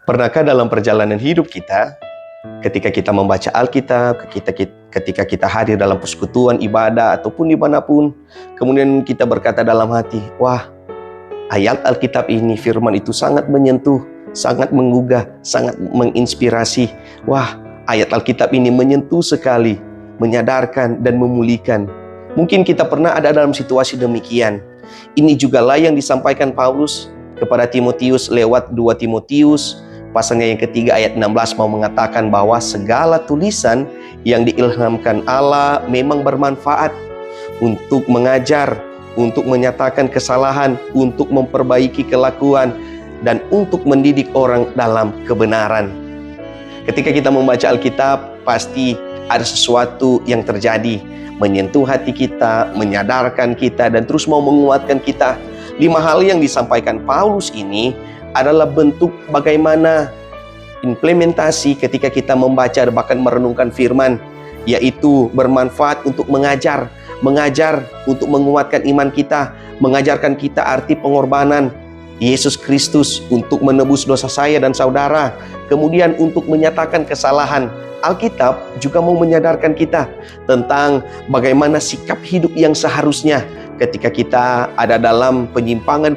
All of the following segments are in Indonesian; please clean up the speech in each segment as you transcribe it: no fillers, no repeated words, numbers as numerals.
Pernahkah dalam perjalanan hidup kita, ketika kita membaca Alkitab, ketika kita hadir dalam persekutuan ibadah ataupun dimanapun, kemudian kita berkata dalam hati, wah, ayat Alkitab ini, firman itu sangat menyentuh, sangat menggugah, sangat menginspirasi. Wah, ayat Alkitab ini menyentuh sekali, menyadarkan dan memulihkan. Mungkin kita pernah ada dalam situasi demikian. Ini jugalah yang disampaikan Paulus kepada Timotius lewat 2 Timotius pasalnya yang ketiga ayat 16 mau mengatakan bahwa segala tulisan yang diilhamkan Allah memang bermanfaat untuk mengajar, untuk menyatakan kesalahan, untuk memperbaiki kelakuan, dan untuk mendidik orang dalam kebenaran. Ketika kita membaca Alkitab, pasti ada sesuatu yang terjadi, menyentuh hati kita, menyadarkan kita, dan terus mau menguatkan kita. 5 hal yang disampaikan Paulus ini adalah bentuk bagaimana implementasi ketika kita membaca dan bahkan merenungkan firman, yaitu bermanfaat untuk mengajar untuk menguatkan iman kita, mengajarkan kita arti pengorbanan Yesus Kristus untuk menebus dosa saya dan saudara, kemudian untuk menyatakan kesalahan. Alkitab juga mau menyadarkan kita tentang bagaimana sikap hidup yang seharusnya ketika kita ada dalam penyimpangan,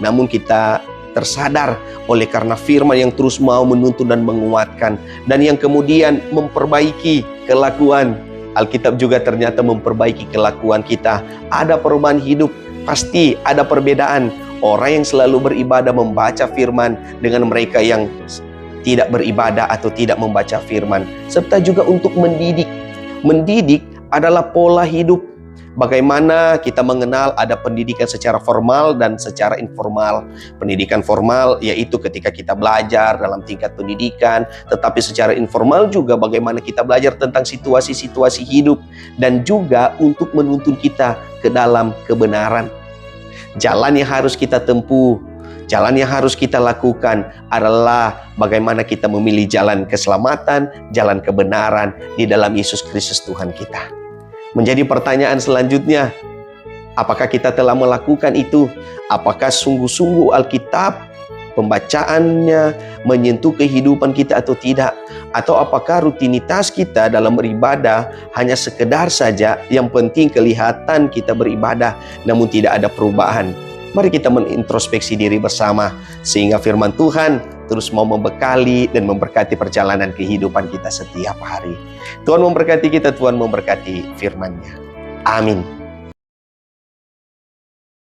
namun kita tersadar oleh karena firman yang terus mau menuntun dan menguatkan, dan yang kemudian memperbaiki kelakuan. Alkitab juga ternyata memperbaiki kelakuan kita. Ada perubahan hidup, pasti ada perbedaan. Orang yang selalu beribadah membaca firman dengan mereka yang tidak beribadah atau tidak membaca firman. Serta juga untuk mendidik. Mendidik adalah pola hidup. Bagaimana kita mengenal ada pendidikan secara formal dan secara informal. Pendidikan formal yaitu ketika kita belajar dalam tingkat pendidikan, tetapi secara informal juga bagaimana kita belajar tentang situasi-situasi hidup dan juga untuk menuntun kita ke dalam kebenaran. Jalan yang harus kita tempuh, jalan yang harus kita lakukan adalah bagaimana kita memilih jalan keselamatan, jalan kebenaran di dalam Yesus Kristus Tuhan kita. Menjadi pertanyaan selanjutnya, apakah kita telah melakukan itu? Apakah sungguh-sungguh Alkitab pembacaannya menyentuh kehidupan kita atau tidak? Atau apakah rutinitas kita dalam beribadah hanya sekedar saja yang penting kelihatan kita beribadah namun tidak ada perubahan? Mari kita menintrospeksi diri bersama sehingga firman Tuhan terus mau membekali dan memberkati perjalanan kehidupan kita setiap hari. Tuhan memberkati kita, Tuhan memberkati firman-Nya. Amin.